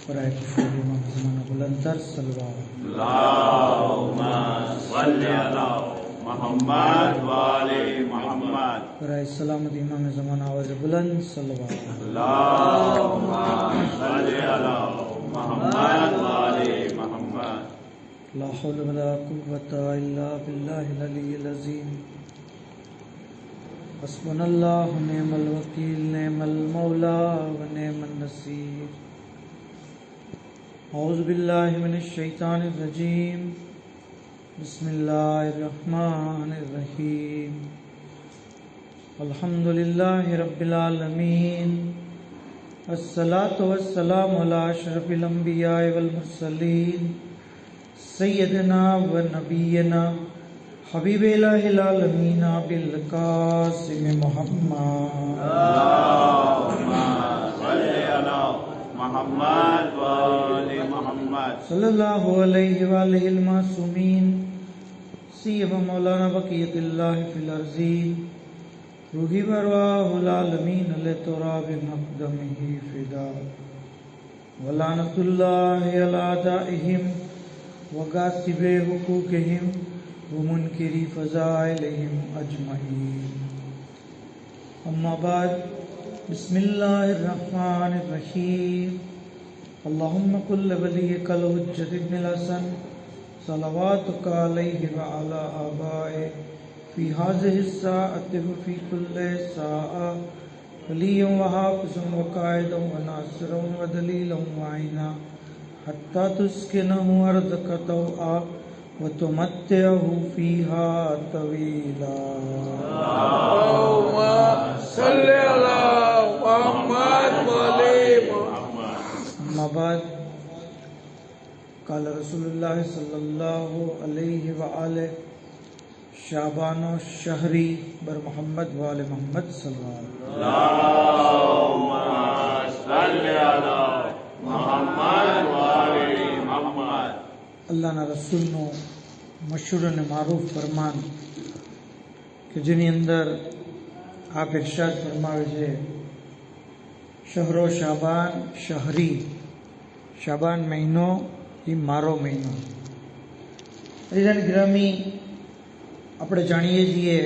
برائے خوشبو امام زمانہ بلندر صلوات اللہم صلی علی محمد وآل محمد. برائے سلامت امام زمانہ آواز بلند صلوات اللہم صلی علی محمد وآل محمد. لا حول ولا قوة الا باللہ العلی العظیم. حسبنا اللہ نعم الوکیل نعم المولا ونعم النصیر. اعوذ باللہ من الشیطان الرجیم. بسم اللہ الرحمن الرحیم. الحمد للہ رب العالمین. الصلاۃ والسلام علی اشرف الانبیاء والمرسلین سیدنا و نبینا حبیب الہ العالمین بالقاسم محمد. اللہم صلی علی محمد وآل محمد. صلی اللہ علیہ وآلہ المعصومین. سیما مولانا بقیت اللہ فی الارضین. روحی برواہ العالمین لتراب مقدمہ فدا. ولعنت اللہ علی اعدائہم وغاصب حقوقہم ومنکری فضائلہم اجمعین. اما بعد. بسم اللہ الرحمن الرحیم. اللہم کل ولیک الحجۃ ابن الحسن صلواتک علیہ وعلی آبائہ فی هذه الساعة وفی کل ساعة ولیًا وحافظا وقائدا وناصرا ودلیلا وعینا حتی تسکنہ ارضک طوعا وتمتعہ فیہا طویلا. اللہم صلی علی محمد وآل محمد. اما بعد. قال رسول اللہ صلی اللہ علیہ وآلہ شعبان و شہری بر محمد وآل محمد صلی اللہ علیہ وسلم. اللہم صلی علی محمد وآل محمد. اللہ نا رسول نو مشہور نے معروف فرمان کہ جنی اندر آپ ارشاد فرماوے છે شہر و شعبان شہری. شعبان મહિનો એ મારો મહિનો. રીઝન ગ્રામી આપણે જાણીએ છીએ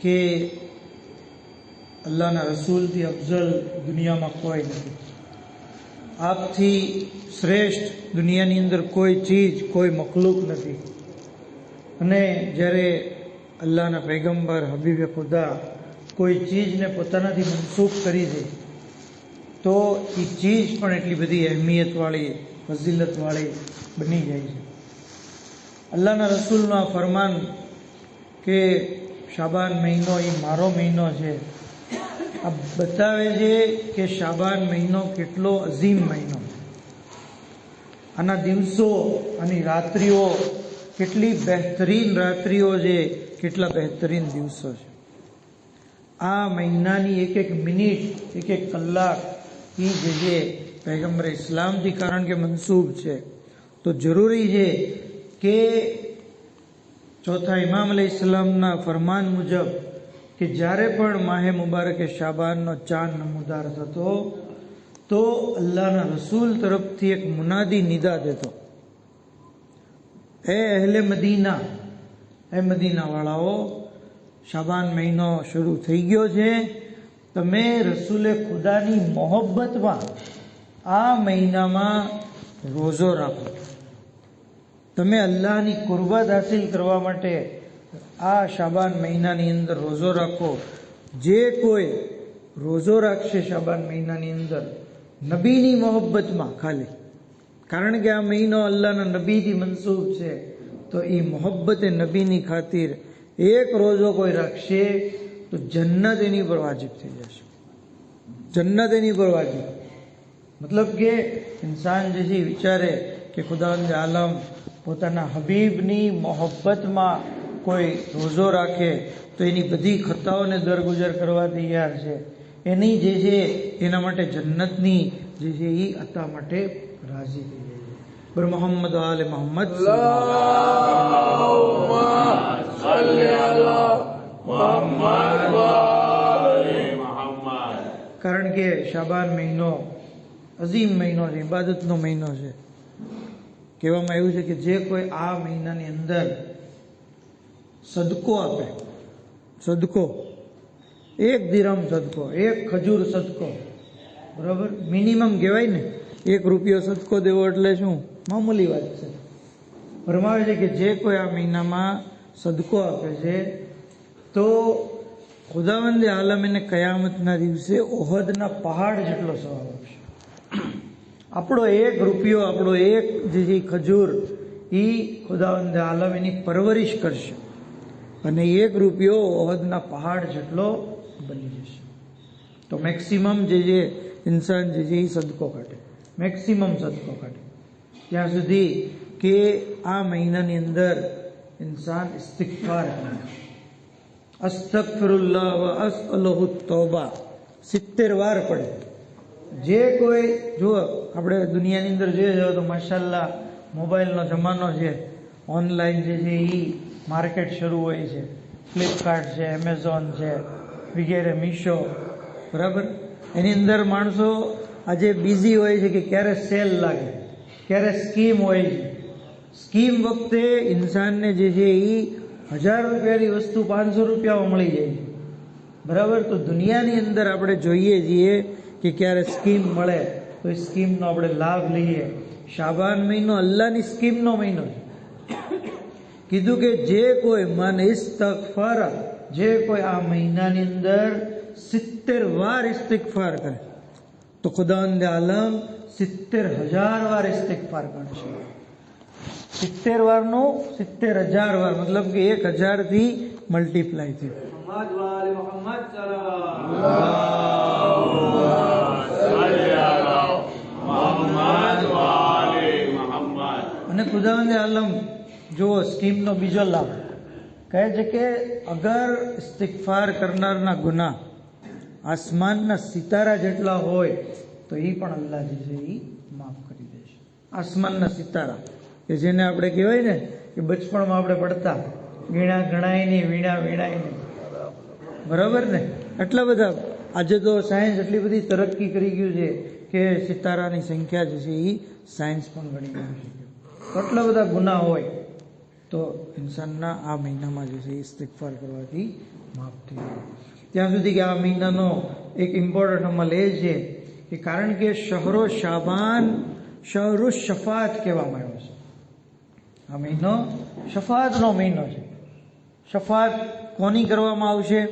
કે અલ્લાહના રસૂલથી અફઝલ દુનિયામાં કોઈ નથી. આપથી શ્રેષ્ઠ દુનિયાની અંદર કોઈ ચીજ કોઈ મખલૂક નથી. અને જ્યારે અલ્લાહના પૈગંબર હબીબે ખુદા કોઈ ચીજને પોતાનાથી મનસૂખ કરી દે તો એ ચીજ પણ એટલી બધી અહેમિયતવાળી ફઝીલતવાળી બની જાય છે. અલ્લાહના રસૂલનો આ ફરમાન કે શાબાન મહિનો એ મારો મહિનો છે, આ બતાવે છે કે શાબાન મહિનો કેટલો અઝીમ મહિનો. આના દિવસો આની રાત્રિઓ કેટલી બહેતરીન રાત્રિઓ છે, કેટલા બહેતરીન દિવસો છે. આ મહિનાની એક એક મિનિટ એક એક કલાક એ જે પૈગંબર ઇસ્લામથી કારણ કે મનસૂબ છે તો જરૂરી છે કે ચોથા ઇમામ અલૈહિ સલામના ફરમાન મુજબ કે જ્યારે પણ માહે મુબારકે શાબાનનો ચાંદ નમૂદાર થતો તો અલ્લાહના રસૂલ તરફથી એક મુનાદી નિદા દેતો, એ અહેલે મદીના, એ મદીનાવાળાઓ, શાબાન મહિનો શરૂ થઈ ગયો છે, તમે રસૂલે ખુદાની મોહબ્બતમાં આ મહિનામાં રોઝો રાખો. તમે અલ્લાહની કુરબત હાસિલ કરવા માટે આ શાબાન મહિનાની અંદર રોઝો રાખો. જે કોઈ રોઝો રાખશે શાબાન મહિનાની અંદર નબીની મોહબ્બતમાં ખાલી, કારણ કે આ મહિનો અલ્લાહના નબીથી મનસૂબ છે, તો એ મોહબ્બતે નબીની ખાतिर એક રોઝો કોઈ રાખશે તો જન્નત એની પર વાજિબ થઈ જશે. જન્નત એની પર વાજિબ મતલબ કે ઇન્સાન જે છે વિચારે કે ખુદાવંદ આલમ પોતાના હબીબની મોહબ્બતમાં કોઈ રોઝો રાખે તો એની બધી ખતાઓને દરગુજર કરવા તૈયાર છે. એની જે છે એના માટે જન્નતની જે છે એ અતા માટે રાજી થઈ જાય છે. બર મોહમ્મદ આલે મોહમ્મદ. કારણ કે શાબાન મહિનો અઝીમ મહિનો છે, ઇબાદતનો મહિનો છે. કહેવામાં આવ્યું છે કે જે કોઈ આ મહિનાની અંદર સદકો આપે, સદકો, 1 દિરહમ સદકો, 1 ખજૂર સદકો, બરાબર, મિનિમમ કહેવાય ને, 1 રૂપિયો સદકો દેવો એટલે શું મામૂલી વાત છે. ફરમાવે છે કે જે કોઈ આ મહિનામાં સદકો આપે છે તો ખુદાવંદે આલમ એને કયામતના દિવસે ઓહદના પહાડ જેટલો સવાબ આપશે. આપણો 1 રૂપિયો, આપણો 1 જે ખજૂર, એ ખુદાવંદે આલમ એની પરવરિશ કરશે અને 1 રૂપિયો ઓહદના પહાડ જેટલો બની જશે. તો મેક્સિમમ જે ઇન્સાન જે એ સદકો કાઢે, મેક્સિમમ સદકો કાઢે, ત્યાં સુધી કે આ મહિનાની અંદર ઇન્સાન ઇસ્તિગફાર કરે, અસ્તગફિરુલ્લાહ વ અસઅલુહુ તૌબા 70 વાર પડે. જે કોઈ જો આપણે દુનિયાની અંદર જોઈએ જાવ તો માશાલ્લાહ મોબાઈલનો જમાનો છે, ઓનલાઈન જે છે એ માર્કેટ શરૂ હોય છે, ફ્લિપકાર્ટ છે, એમેઝોન છે વગેરે, મીશો, બરાબર. એની અંદર માણસો આજે બિઝી હોય છે કે ક્યારે સેલ લાગે, ક્યારે સ્કીમ હોય છે. સ્કીમ વખતે ઇન્સાનને જે છે એ 1000 રૂપિયાની વસ્તુ 500 રૂપિયામાં મળી જાય છે, બરાબર. તો દુનિયાની અંદર આપણે જોઈએ છીએ કે ક્યારે સ્કીમ મળે તો એ સ્કીમનો આપણે લાભ લઈએ. શાબાન મહિનો અલ્લાહની સ્કીમનો મહિનો છે. કીધું કે જે કોઈ મન ઇસ્તગફાર, જે કોઈ આ મહિનાની અંદર 70 વાર ઇસ્તિગફાર કરે તો ખુદાવંદે આલમ 70,000 વાર ઇસ્તિગફાર કરશે. 70 વારનું 70,000 વાર, મતલબ કે 1000 થી મલ્ટીપ્લાય થયું. અને ખુદાવંદે આલમ જો સ્કીમનો બીજો લાભ કહે છે કે અગર ઇસ્તિગફાર કરનારના ગુનાહ આસમાનના સિતારા જેટલા હોય તો એ પણ અલ્લાહ જે છે એ માફ કરી દેશે. આસમાનના સિતારા કે જેને આપણે કહેવાય ને કે બચપણમાં આપણે પડતા, ગીણા ગણાય નહીં, વીણા વીણાય નહીં, બરાબર ને. એટલા બધા આજે તો સાયન્સ એટલી બધી તરક્કી કરી ગયું છે કે સિતારાની સંખ્યા જે છે એ સાયન્સ પણ ગણી ગયું છે. એટલા બધા ગુનાહ હોય તો ઇન્સાનના આ મહિનામાં જે છે એ ઇસ્તિગફાર કરવાથી માફ થઈ જાય. ત્યાં સુધી કે આ મહિનાનો એક ઇમ્પોર્ટન્ટ અમલ એ છે કે કારણ કે શહરો શાબાન શહરુ શફાત કહેવામાં આવ્યો છે. આ મહિનો શફાતનો મહિનો છે. શફાત કોની કરવામાં આવશે?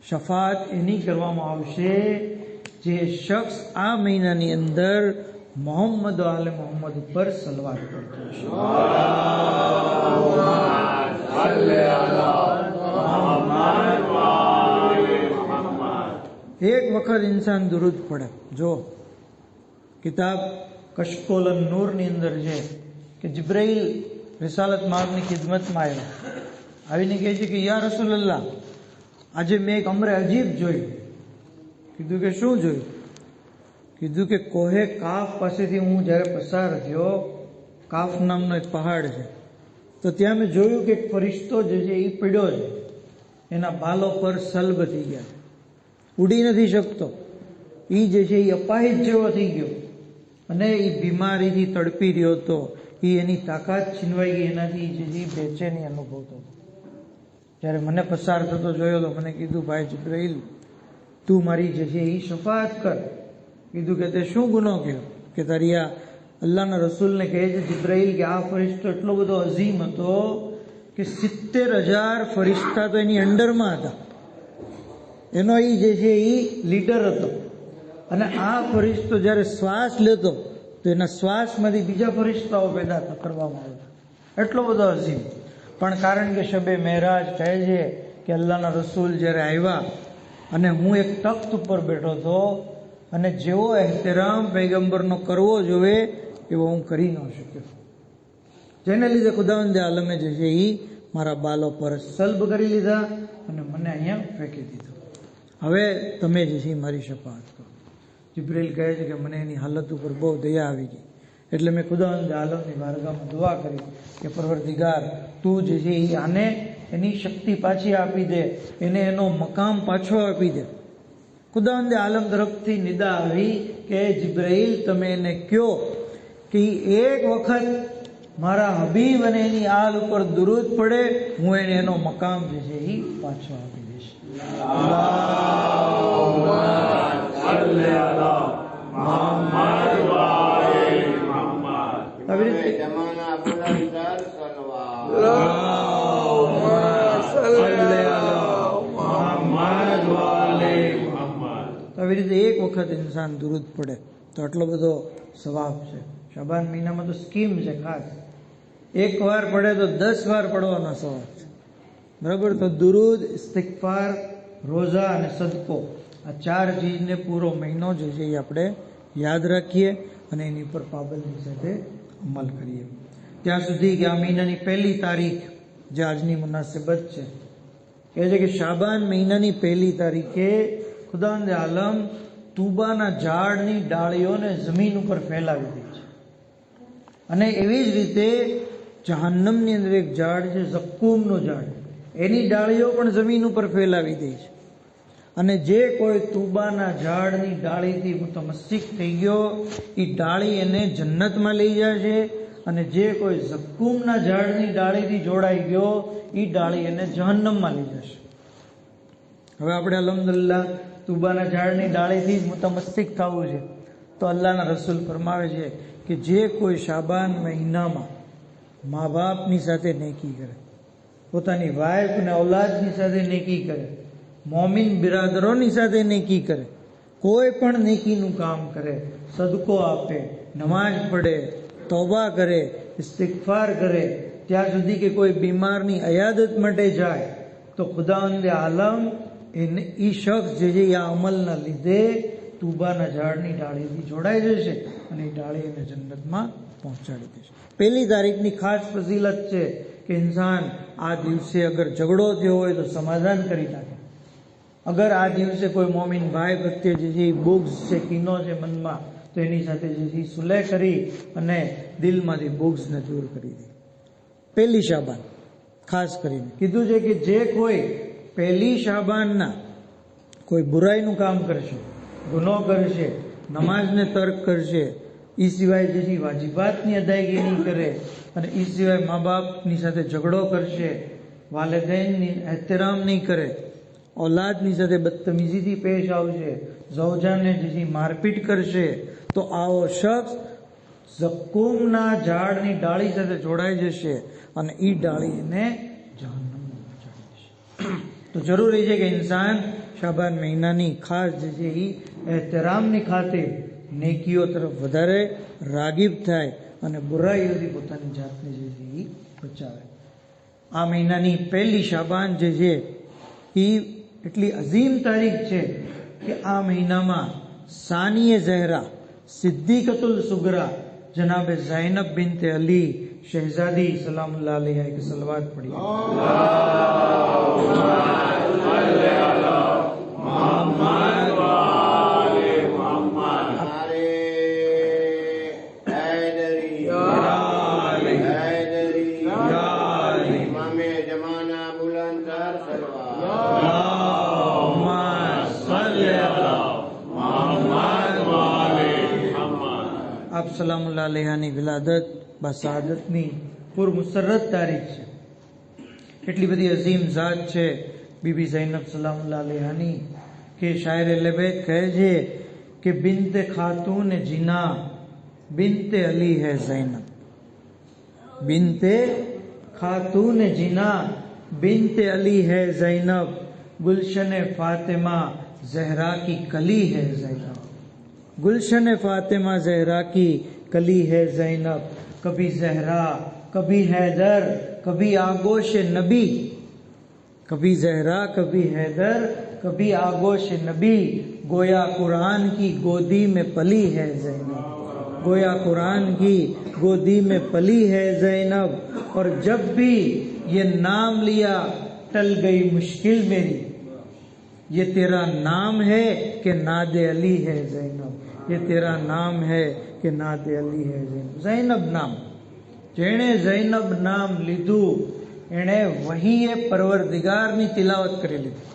શફાત એની કરવામાં આવશે જે શખ્સ આ મહિનાની અંદર મોહમ્મદ આલે મોહમ્મદ ઉપર સલવાત કરતો હશે. એક વખત ઇન્સાન દુરૂદ પડે. જો કિતાબ કશકોલન નૂરની અંદર છે કે જિબ્રાઈલ રિસાલત માર્ગની ખિદમતમાં આવ્યો, આવીને કહે છે કે યા રસૂલલ્લાહ, આજે મેં એક અમરે અજીબ જોયું. કીધું કે શું જોયું? કીધું કે કોહે કાફ પાસેથી હું જ્યારે પસાર થયો, કાફ નામનો એક પહાડ છે, તો ત્યાં મેં જોયું કે એક ફરિશ્તો જે છે એ પડ્યો છે, એના બાલો પર સલ્બ થઈ ગયા, ઉડી નથી શકતો. એ જે છે એ અપાહિજ જેવો થઈ ગયો અને એ બીમારીથી તડપી રહ્યો હતો. એ એની તાકાત છીનવાઈ ગઈ, એનાથી જે છે બેચેની અનુભવતો હતો. જ્યારે મને પસાર થતો જોયો તો મને કીધું, ભાઈ જિબ્રાઈલ, તું મારી જે છે એ શફાત કર. કીધું કે તે શું ગુનો કર્યો? કે તારી આ અલ્લાહના રસૂલને કહે છે જિબ્રાઈલ કે આ ફરિશ્તો એટલો બધો અઝીમ હતો કે 70,000 ફરિશ્તા તો એની અંડરમાં હતા, એનો એ જે છે એ લીડર હતો. અને આ ફરિશ્તો જ્યારે શ્વાસ લેતો તો એના શ્વાસમાંથી બીજા ફરિશ્તાઓ પેદા કરવામાં આવતા, એટલો બધો અઝીમ. પણ કારણ કે શબે મેરાજ કહે છે કે અલ્લાહના રસૂલ જ્યારે આવ્યા અને હું એક તખ્ત ઉપર બેઠો હતો અને જેવો એહતરામ પૈગંબરનો કરવો જોઈએ એવો હું કરી ન શક્યો, જેને લીધે ખુદાવંદે આલમે જે છે એ મારા બાલો પર સલ્બ કરી લીધા અને મને અહીંયા ફેંકી દીધો. હવે તમે જે છે મારી શફાત કરો. જિબ્રાઈલ કહે છે કે મને એની હાલત ઉપર બહુ દયા આવી ગઈ, એટલે મેં ખુદાવંદે આલમની બારગાહમાં દુઆ કરી કે પરવરદિગાર, તું જે છે એ આને એની શક્તિ પાછી આપી દે, એને એનો મકામ પાછો આપી દે. ખુદાવંદે આલમ તરફથી નિદા આવી કે જિબ્રાઈલ તમે એને કહો કે એક વખત મારા હબીબ અને એની આલ ઉપર દુરૂદ પડે, હું એને એનો મકામ જે છે એ પાછો આપી દઈશ. આવી રીતે આવી રીતે એક વખત ઇન્સાન દુરૂદ પડે તો આટલો બધો સવાબ છે. શાબાન મહિનામાં તો સ્કીમ છે ખાસ, એક વાર પડે તો 10 વાર પડવાનો સવાબ છે. બરાબર? તો દુરૂદ, ઇસ્તિગફાર, રોઝા અને સદકો, આ 4 ચીજને પૂરો મહિનો જે છે એ આપણે યાદ રાખીએ અને એની પર પાબંદી સાથે અમલ કરીએ. ત્યાં સુધી કે આ મહિનાની 1 તારીખ જે આજની મુનાસિબત છે, કહે છે કે શાબાન મહિનાની 1 તારીખે ખુદાવંદે આલમ તુબાના ઝાડની ડાળીઓને જમીન ઉપર ફેલાવી દે છે. અને એવી જ રીતે જહન્નમની અંદર એક ઝાડ છે, ઝક્કૂમનું ઝાડ, એની ડાળીઓ પણ જમીન ઉપર ફેલાવી દે છે. અને જે કોઈ તુબાના ઝાડની ડાળીથી મુતમસ્સિક થઈ ગયો, એ ડાળી એને જન્નતમાં લઈ જશે. અને જે કોઈ ઝક્કૂમના ઝાડની ડાળીથી જોડાઈ ગયો, એ ડાળી એને જહન્નમમાં લઈ જશે. હવે આપણે અલ્હમ્દુલિલ્લાહ તુબાના ઝાડની ડાળીથી જ મુતમસ્સિક થવું છે. તો અલ્લાહના રસૂલ ફરમાવે છે કે જે કોઈ શાબાન મહિનામાં મા બાપની સાથે નેકી કરે, પોતાની વાઇફ અને ઔલાદની સાથે નેકી કરે, મોમિન બિરાદરોની સાથે નેકી કરે, કોઈ પણ નેકીનું કામ કરે, સદકો આપે, નમાઝ પઢે, તૌબા કરે, ઇસ્તિગફાર કરે, ત્યાં સુધી કે કોઈ બીમારની અયાદત માટે જાય, તો ખુદાવંદે આલમ એને એ શખ્સ જે છે આ અમલના લીધે તુબાના ઝાડની ડાળીથી જોડાઈ જશે અને એ ડાળી એને જન્નતમાં પહોંચાડી દેશે. 1 તારીખની ખાસ ફઝીલત છે કે ઇન્સાન આ દિવસે અગર ઝઘડો થયો હોય તો સમાધાન કરી નાખે. અગર આ દિવસે કોઈ મોમિન ભાઈ પ્રત્યે જે છે બુગ્ઝ છે, કીનો છે મનમાં, તો એની સાથે જે છે સુલેહ કરી અને દિલમાંથી બુગ્ઝને દૂર કરી દે. 1 શાબાન ખાસ કરીને કીધું છે કે જે કોઈ 1 શાબાનના કોઈ બુરાઈનું કામ કરશે, ગુનો કરશે, નમાઝને તર્ક કરશે, એ સિવાય જે વાજિબાતની અદાયગી નહીં કરે, અને એ સિવાય મા બાપની સાથે ઝઘડો કરશે, વાલિદૈનની એહતરામ નહીં કરે, ઔલાદની સાથે બદતમીજીથી પેશ આવશે, ઝૌજાને જે મારપીટ કરશે, તો આવો શખ્સ ઝક્કૂમના ઝાડની ડાળી સાથે જોડાઈ જશે અને એ ડાળી એને જહન્નમમાં પહોંચાડી દેશે. તો જરૂરી છે કે ઇન્સાન શાબાન મહિનાની ખાસ જે છે એ એહતરામની ખાतिर નેકીઓ તરફ વધારે રાગીબ થાય અને બુરાઈઓથી પોતાની જાતને જે છે એ બચાવે. આ મહિનાની 1 શાબાન જે છે એ એટલી અઝીમ તારીખ છે કે આ મહિનામાં સાનિય ઝહરા, સિદ્દીકતુલ સુગરા, જનાબે ઝૈનબ બિન્તે અલી શહેઝાદી સલામુલ્લાહ અલૈહા કે સલવાત પડી. આપ સલામુલ્લાહ અલૈહાની વિલાદત બાસાદતની પુરમુસરત તારીખ છે. એટલી બધી અઝીમ ઝાત છે બીબી ઝૈનબ સલામુલ્લાહ અલૈહાની કે શાયર લેબેત કહે છે કે બિનતે ખાતૂન જીના બિનતે અલી હૈ ઝૈનબ, બિનતે खातून जिना बिनते अली है ज़ैनब, गुलशन फातिमा ज़हरा की कली है ज़ैनब, गुलशन फातिमा ज़हरा की कली है ज़ैनब, कभी ज़हरा कभी हैदर कभी आगोश नबी, कभी ज़हरा कभी हैदर कभी आगोश नबी, गोया कुरान की गोदी में पली है ज़ैनब, गोया कुरान की गोदी में पली है ज़ैनब, और जब भी ये नाम लिया टल गई मुश्किल मेरी, ये तेरा नाम है कि नादे अली है ज़ैनब, ये तेरा नाम है कि नादे अली है ज़ैनब. ज़ैनब नाम, जेणे ज़ैनब नाम લીધું એણે વહીએ પરવરદિગારની તિલાવત કરી લીધી.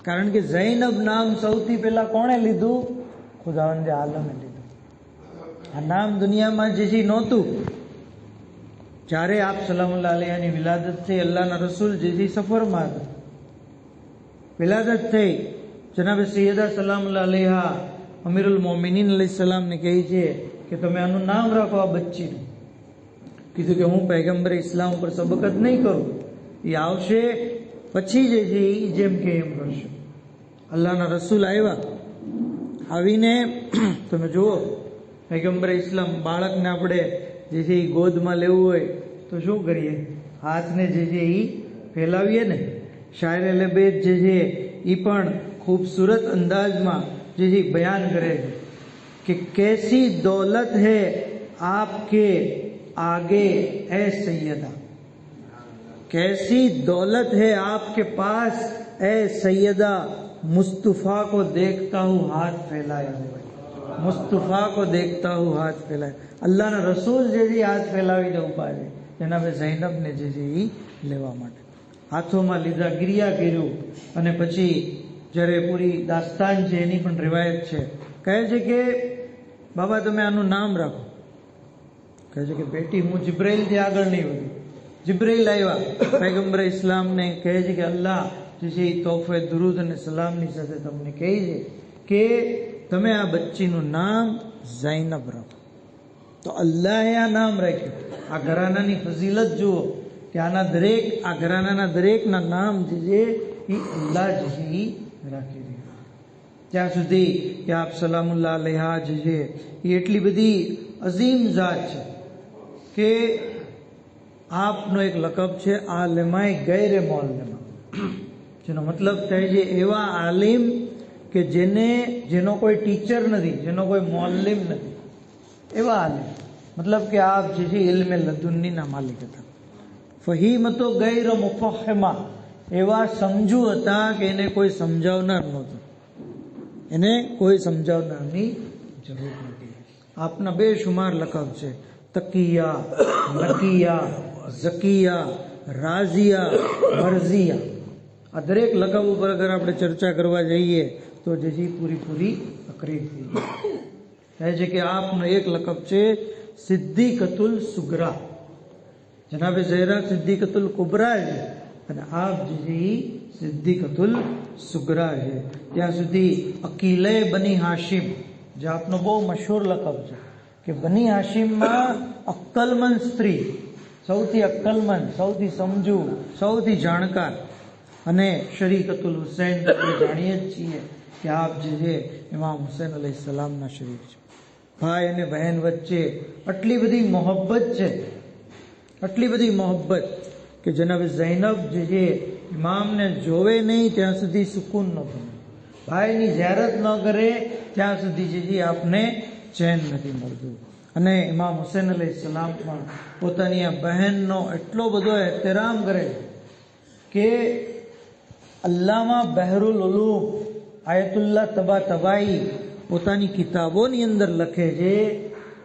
કારણ કે ઝૈનબ નામ સૌથી પહેલા કોણે લીધું? ખુદાવંદે આલમે લીધું. આ નામ દુનિયામાં જે છે નહોતું. જ્યારે આપ સલામુલ્લાહ અલૈહાની વિલાદત થઈ, અલ્લાહના રસૂલ જે છે સફરમાં હતા, વિલાદત થઈ, જનાબે સૈયદા સલામુલ્લાહ અલૈહા અમીરુલ મોમિનીન અલૈહિસ સલામને કહે છે કે તમે આનું નામ રાખો આ બચ્ચીનું. કીધું કે હું પૈગંબર ઇસ્લામ ઉપર સબક જ નહીં કરું, એ આવશે પછી જે છે એ જેમ કે એમ કરશે. અલ્લાહના રસૂલ આવ્યા, આવીને તમે જુઓ પૈગંબર ઇસ્લામ, બાળકને આપણે જે છે એ ગોદમાં લેવું હોય તો શું કરીએ? હાથને જે છે એ ફેલાવીએ ને. શાયર લબેદ જે છે એ પણ ખૂબસૂરત અંદાજમાં જે છે બયાન કરે છે કે कैसी दौलत है आपके आगे ए सैयदा, कैसी दौलत है आपके पास ए सैयदा, मुस्तफा को देखता हूँ हाथ फैलाया हुआ, मुस्तफा को देखता हूँ हाथ फैलाया. અલ્લાહના રસૂલ જે છે હાથ ફેલાવીને ઉભા છે જનાબે ઝૈનબને જે છે એ લેવા માટે. હાથોમાં લીધા, ગિરિયા કર્યું, અને પછી જ્યારે પૂરી દાસ્તાન છે એની પણ રિવાયત છે. કહે છે કે બાબા તમે આનું નામ રાખો. કહે છે કે બેટી હું જિબ્રાઈલથી આગળ નહીં વધું. જિબ્રાઈલ આવ્યા પૈગંબર ઇસ્લામને, કહે છે કે અલ્લાહ જે છે એ તોફે દુરૂદ અને સલામની સાથે તમને કહે છે કે તમે આ બચ્ચીનું નામ ઝૈનબ રાખો. તો અલ્લાહે આ નામ રાખ્યું. આ ઘરાનાની ફઝીલત જુઓ કે આના દરેક, આ ઘરાનાના દરેકના નામ જે છે એ અલ્લાહ જે છે એ રાખી દીધું. ત્યાં સુધી કે આપ સલામુલ્લાહ અલૈહા જે છે એ એટલી બધી અઝીમ ઝાત છે કે આપનો એક લકબ છે આલિમાએ ગૈરે મોલ્લમા, જેનો મતલબ થાય છે એવા આલિમ કે જેનો કોઈ ટીચર નથી, જેનો કોઈ મોલ્લિમ નથી, એવા આલિમ. મતલબ કે આપ જે છે ઇલ્મે લદુન્નીના માલિક હતા. ફહીમ તો ગૈર મુફહિમા, એવા સમજુ હતા કે એને કોઈ સમજાવનાર નહોતું, એને કોઈ સમજાવનારની જરૂર નથી. આપના બેશુમાર લકબ છે તકિયા, નકિયા, ઝકિયા, રાઝિયા, મરઝિયા. આ દરેક લકબ ઉપર અગર આપણે ચર્ચા કરવા જઈએ તો જે છે પૂરી તકરીર થઈ જાય. કહે છે કે આપનો એક લકબ છે સિદ્દીકતુલ સુગરા, જનાબે ઝહેરા સિદ્દીકતુલ કુબરા છે, અને આપ જે છે એ સિદ્દીકતુલ સુગરા છે. ત્યાં સુધી અકીલે બની હાશિમ, જે આપનો બહુ મશહૂર લકબ છે કે બની હાશિમમાં અક્કલમંદ સ્ત્રી, સૌથી અક્કલમંદ, સૌથી સમજુ, સૌથી જાણકાર, અને શરીકતુલ હુસૈન આપણે જાણીએ જ છીએ કે આપ જે છે ઇમામ હુસૈન અલૈહિસ્સલામના શરીક છે. ભાઈ અને બહેન વચ્ચે આટલી બધી મોહબ્બત છે, આટલી બધી મોહબ્બત કે જનાબ ઝૈનબ જે છે ઇમામને જોવે નહીં ત્યાં સુધી સુકૂન ન બને, ભાઈની ઝિયારત ન કરે ત્યાં સુધી જે છે આપને ચેન નથી મળતું. અને ઇમામ હુસૈન અલૈહિસ્સલામ પણ પોતાની આ બહેનનો એટલો બધો એહતરામ કરે કે અલ્લામા બહેરુલ ઉલૂમ આયતુલ્લાહ તબાતબાઈ પોતાની કિતાબોની અંદર લખે છે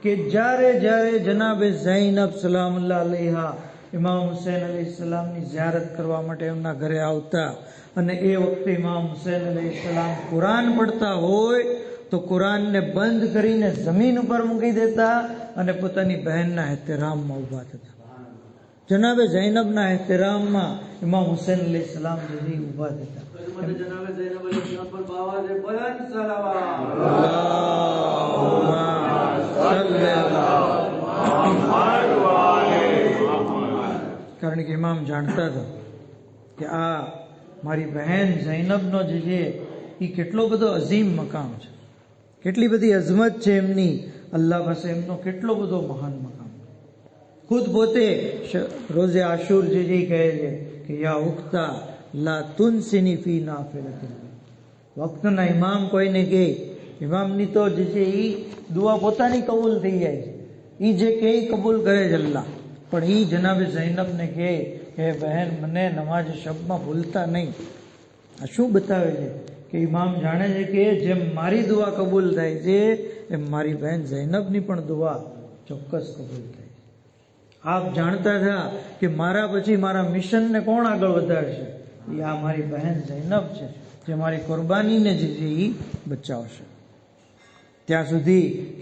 કે જ્યારે જ્યારે જનાબે ઝૈનબ સલામુલ્લાહ અલૈહા ઇમામ હુસૈન અલૈહિસ્સલામની ઝિયારત કરવા માટે એમના ઘરે આવતા, અને એ વખતે ઇમામ હુસૈન અલૈહિસ્સલામ કુરાન પડતા હોય તો કુરાનને બંધ કરીને જમીન ઉપર મૂકી દેતા અને પોતાની બહેનના એહતરામમાં ઊભા થતા. જનાબે ઝૈનબના એહતરામમાં ઇમામ હુસૈન અલૈહિસ્સલામ જે ઊભા થતા. કારણ કે ઇમામ જાણતા હતા કે આ મારી બહેન ઝૈનબનો જે છે એ કેટલો બધો અઝીમ મકામ છે, કેટલી બધી અઝમત છે એમની, અલ્લાહ પાસે એમનો કેટલો બધો મહાન મકામ. ખુદ પોતે રોઝે આશુર જે કહે છે કે યા ઉખતા લા તુનસિની ફી નાફિલતિન. વક્તના ઇમામ કોઈને કહે, ઇમામની તો જે છે એ દુઆ પોતાની કબૂલ થઈ જાય છે, એ જે કહે કબૂલ કરે છે અલ્લાહ. પણ એ જનાબે ઝૈનબને કહે કે બહેન મને નમાજ શબમાં ભૂલતા નહીં. આ શું બતાવે છે કે ઇમામ જાણે છે કે જેમ મારી દુઆ કબૂલ થાય છે એમ મારી બહેન ઝૈનબની પણ દુઆ ચોક્કસ કબૂલ થાય છે. આપ જાણતા હતા કે મારા પછી મારા મિશનને કોણ આગળ વધારશે, એ આ મારી બહેન ઝૈનબ છે. જે મારી કુરબાનીને જે છે એ બચાવશે. ત્યાં સુધી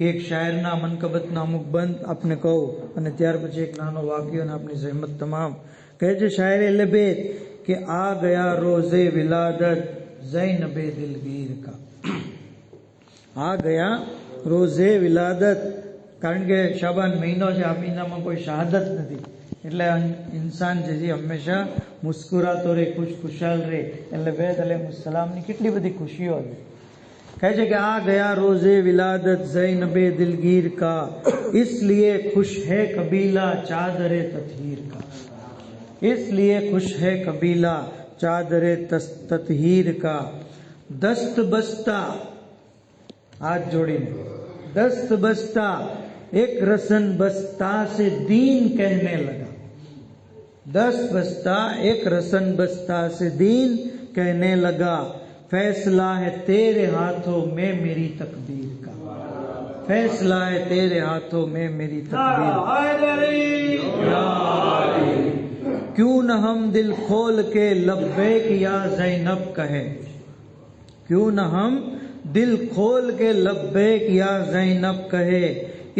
એક શાયરના મનકબતના અમુક બંધ આપને કહું અને ત્યાર પછી એક નાનો વાક્ય અને આપની જહેમત તમામ. કહે છે શાયરે લબેદ કે આ ગયા રોઝે વિલાદત ઝૈનબે દિલગીર કા. આ ગયા રોઝે વિલાદત, કારણ કે શાબાન મહિનો છે, આ મહિનામાં કોઈ શહાદત નથી, એટલે ઇન્સાન જે છે હંમેશા મુસ્કુરાતો રહે, ખુશખુશાલ રહે. એટલે બેદ અલૈહિસ્સલામની કેટલી બધી ખુશીઓ છે. કહે છે કે આ ગયા રોઝે વિલાદત ઝૈનબે દિલગીર કા, इसलिए खुश है कबीला चादरे ततहीर का, इसलिए खुश है कबीला चादरे ततहीर का. दस्त बस्ता, हाथ जोड़ीने, दस्त बस्ता एक रसन बस्ता से दीन कहने लगा. दस्त बस्ता एक रसन बस्ता से दीन कहने लगा. फैसला है तेरे हाथों में मेरी तकदीर का, फैसला है तेरे हाथों में मेरी तकदीर. क्यों न हम दिल खोल के लब्बैक या ज़ैनब कहे, क्यों न हम दिल खोल के लब्बैक या ज़ैनब कहे.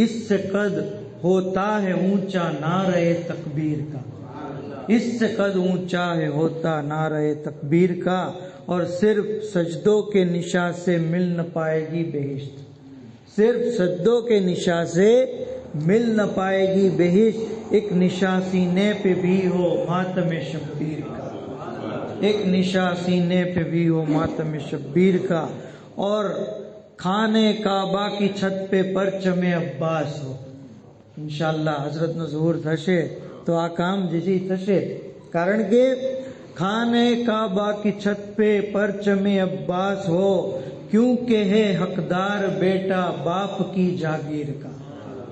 इससे कद होता है ऊंचा नारे तकबीर का, इससे कद ऊंचा है होता नारे तकबीर का. और सिर्फ सजदों के निशा से मिल न पाएगी बेहिश्त, सिर्फ सजदों के निशा से मिल न पाएगी बेहिश्त. एक निशा सीने पे भी हो मातम शब्बीर का, एक निशा सीने पे भी हो मातम शब्बीर का. और खाने काबा की छत पे परचमे अब्बास हो. इंशाअल्लाह हजरत નો ઝુહુર થશે તો આ કામ જે છે થશે, કારણ કે खाने काबा की छत पे परचमे अब्बास हो, क्योंकि है हकदार बेटा बाप की जागीर का,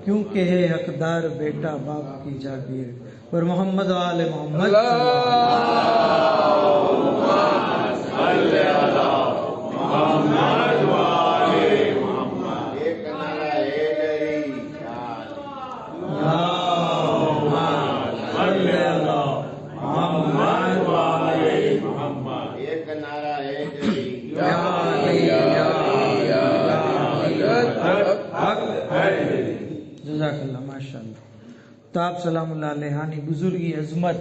क्योंकि है हकदार बेटा बाप की जागीर. और मोहम्मद आले मोहम्मद जज़ाकल्लाह माशाअल्लाह. तो आप सलामुल्लाह अलैहाની બુઝુર્ગી અઝમત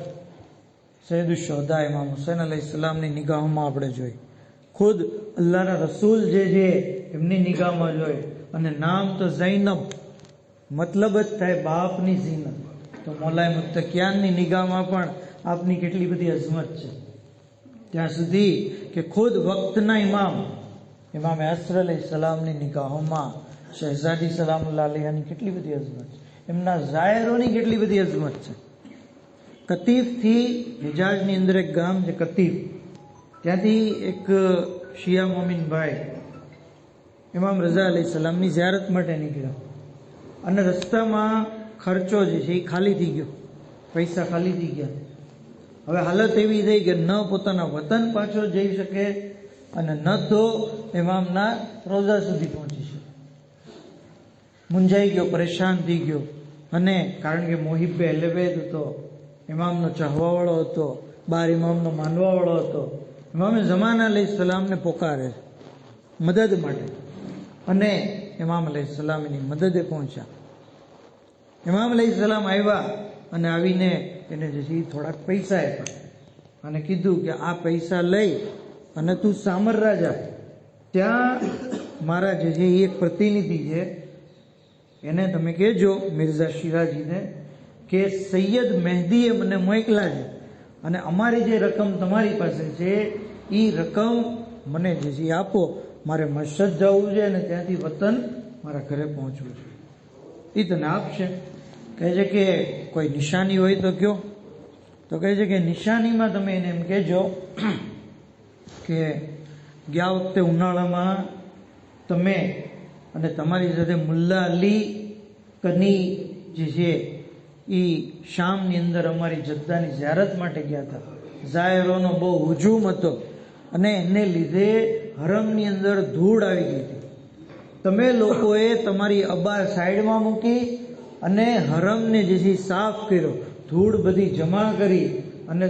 સૈયદુશ્શોહદા ઇમામ હુસૈન અલૈહિસ્સલામની નિગાહોમાં આપણે જોઈ, ખુદ અલ્લાહના રસૂલ જે છે એમની નિગાહમાં જોઈ. અને નામ તો ઝૈનબ, મતલબ જ થાય બાપની ઝીનત. તો મૌલાએ મુત્તકિયાનની નિગાહમાં પણ આપની કેટલી બધી અઝમત છે. ત્યાં સુધી કે ખુદ વક્તના ઇમામ ઇમામ અસર અલૈહિસ્સલામની નિગાહોમાં શહેઝાદી સલામુલ્લાહ અલૈહાની કેટલી બધી અઝમત છે, એમના ઝાયરોની કેટલી બધી અઝમત છે. કતીફથી હિજાઝની અંદર એક ગામ છે કતીફ, ત્યાંથી એક શિયા મોમિન ભાઈ ઇમામ રઝા અલૈહિસ્સલામની ઝિયારત માટે નીકળ્યા, અને રસ્તામાં ખર્ચો જે છે એ ખાલી થઈ ગયો, પૈસા ખાલી થઈ ગયા. હવે હાલત એવી થઈ કે ન પોતાના વતન પાછો જઈ શકે અને ન તો ઇમામના રોઝા સુધી પહોંચી શકે. મુંજાઈ ગયો, પરેશાન થઈ ગયો. અને કારણ કે મોહિબ્બે અહેલેબૈત હતો, ઇમામનો ચાહવાવાળો હતો, બાર ઇમામનો માનવાવાળો હતો. ઇમામે ઝમાન અલૈહિસ્સલામને પોકારે મદદ માટે, અને ઇમામ અલૈહિસ્સલામ એની મદદે પહોંચ્યા. ઇમામ અલૈહિસ્સલામ આવ્યા અને આવીને એને જે છે થોડાક પૈસા આપ્યા અને કીધું કે આ પૈસા લઈ અને તું સામર રાજા, ત્યાં મારા જે છે એ એક પ્રતિનિધિ છે, એને તમે કહેજો મિર્ઝા શિરાજીને કે સૈયદ મહેદીએ મને મોકલા છે અને અમારી જે રકમ તમારી પાસે છે એ રકમ મને જે છે આપો, મારે મસ્જિદ જવું છે અને ત્યાંથી વતન મારા ઘરે પહોંચવું છે, એ તને આપશે. કહે છે કે કોઈ નિશાની હોય તો કયો? તો કહે છે કે નિશાનીમાં તમે એને એમ કહેજો કે ગયા વખતે ઉનાળામાં તમે અને તમારી સાથે મુલ્લા અલી કની જે છે એ શામની અંદર અમારી જદ્દાની ઝિયારત માટે ગયા હતા. ઝાયરોનો બહુ હુજુમ હતો અને એને લીધે હરમની અંદર ધૂળ આવી ગઈ હતી. તમે લોકોએ તમારી અબાર સાઈડમાં મૂકી અને હરમને જે છે સાફ કર્યો, ધૂળ બધી જમા કરી અને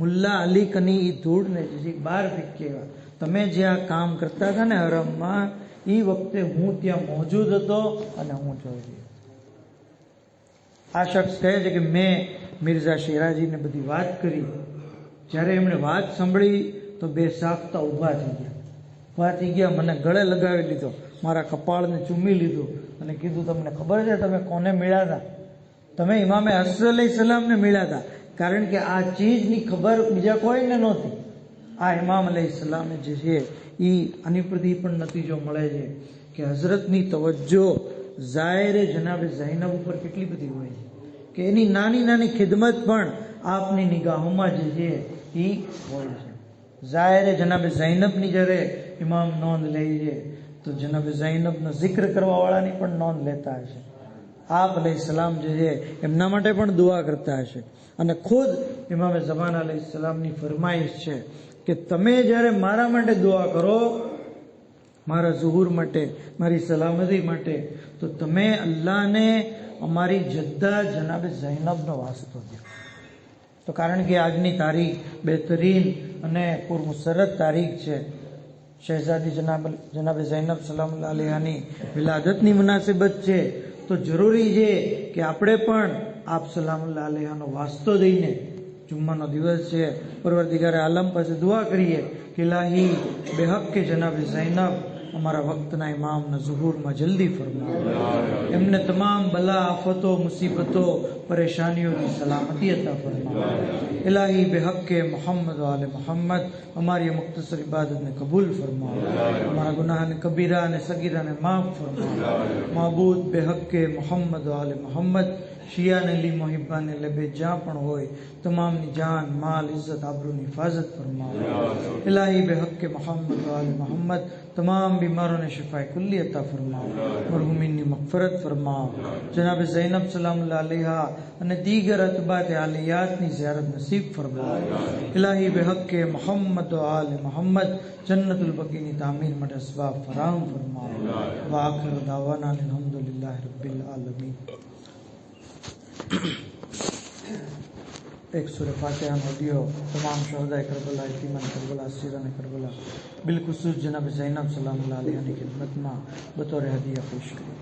મુલ્લા અલી કની એ ધૂળને જે છે બહાર ફેંકી આવ્યા. તમે જે આ કામ કરતા હતા ને હરમમાં, એ વખતે હું ત્યાં મોજૂદ હતો અને હું જોઈ. આ શખ્સ કહે છે કે મેં મિર્ઝા શેરાજીને બધી વાત કરી. જ્યારે એમણે વાત સાંભળી તો બે સાફતા ઊભા થઈ ગયા, મને ગળે લગાવી લીધો, મારા કપાળને ચૂમી લીધું અને કીધું, તમને ખબર છે તમે કોને મળ્યા હતા? તમે ઇમામે હસન અલૈહિસ્સલામને મળ્યા હતા. કારણ કે આ ચીજની ખબર બીજા કોઈને નહોતી. આ ઇમામ અલૈહિસ્સલામે જે છે એ આની પરથી પણ નતીજો મળે છે કે હઝરતની તવજ્જો ઝાયરે જનાબે ઝૈનબ ઉપર કેટલી બધી હોય છે કે એની નાની નાની ખિદમત પણ આપની નિગાહોમાં જે છે એ હોય છે. ઝાયરે જનાબે ઝૈનબની જ્યારે ઇમામ નોંધ લે છે તો જનાબે ઝૈનબનો જિક્ર કરવાવાળાની પણ નોંધ લેતા હશે. આપ અલૈહિસ્સલામ જે છે એમના માટે પણ દુઆ કરતા હશે. અને ખુદ ઇમામે ઝમાન અલૈહિસ્સલામની ફરમાઈશ છે કે તમે જ્યારે મારા માટે દુઆ કરો, મારા ઝુહુર માટે, મારી સલામતી માટે, તો તમે અલ્લાહને અમારી જદ્દા જનાબે ઝૈનબનો વાસ્તો દો. તો કારણ કે આજની તારીખ બહેતરીન અને પુરમુસરત તારીખ છે. શહેઝાદી જનાબે ઝૈનબ સલામુલ્લાહ અલૈહાની વિલાદતની મુનાસિબત છે. તો જરૂરી છે કે આપણે પણ આપ સલામુલ્લાહ અલૈહાનો વાસ્તો દઈને, જુમ્માનો દિવસ છે, પરવરદિગારે આલમ પાસે દુઆ કરીએ કે ઇલાહી બેહક કે જનાબે ઝૈનબ અમારા વક્તના ઇમામના ઝુહુરમાં જલ્દી ફરમાવો. એમને તમામ બલા, આફતો, મુસીબતો, પરેશાનીઓથી સલામતી અતા ફરમાવો. ઇલાહી બેહક કે મોહમ્મદ વાલે મોહમ્મદ અમારી મુખ્તસર ઇબાદતને કબૂલ ફરમાવો. અમારા ગુનાહને કબીરા અને સગીરાને માફ ફરમાવો. માબૂદ બેહક કે મોહમ્મદ વાલે મોહમ્મદ શિયાને લી મોહિબ્બાને લબે જ્યાં પણ હોય તમામની જાન, માલ, ઇઝ્ઝત, આબરૂની હિફાજત ફરમાવો. ઇલાહી બેહક કે મોહમ્મદ વાલે મોહમ્મદ તમામ બીમારોને શિફાએ કુલ્લી અતા ફરમાવો. મરહુમીનની મગફરત ફરમાવો. જનાબે ઝૈનબ સલામુલ્લાહ અલૈહા અને દીગર અતબાતે આલિયાતની ઝિયારત નસીબ ફરમાવો. ઇલાહી બેહક કે મોહમ્મદ આલે મોહમ્મદ જન્નતુલ બકીની તામીર માટે અસબાબ ફરાહમ ફરમાવો. વ આખિર દાવાના અલ્હમ્દુલિલ્લાહ રબ્બિલ આલમીન. एक सूरह फातिहा ऑडियो तमाम शहदाए करबला, यतीमान करबला, असीरान करबला बिलखुसूस जनाब ज़ैनब सलामुल्लाह अलैहा की खिदमत में बतौर हदिया पेश करें.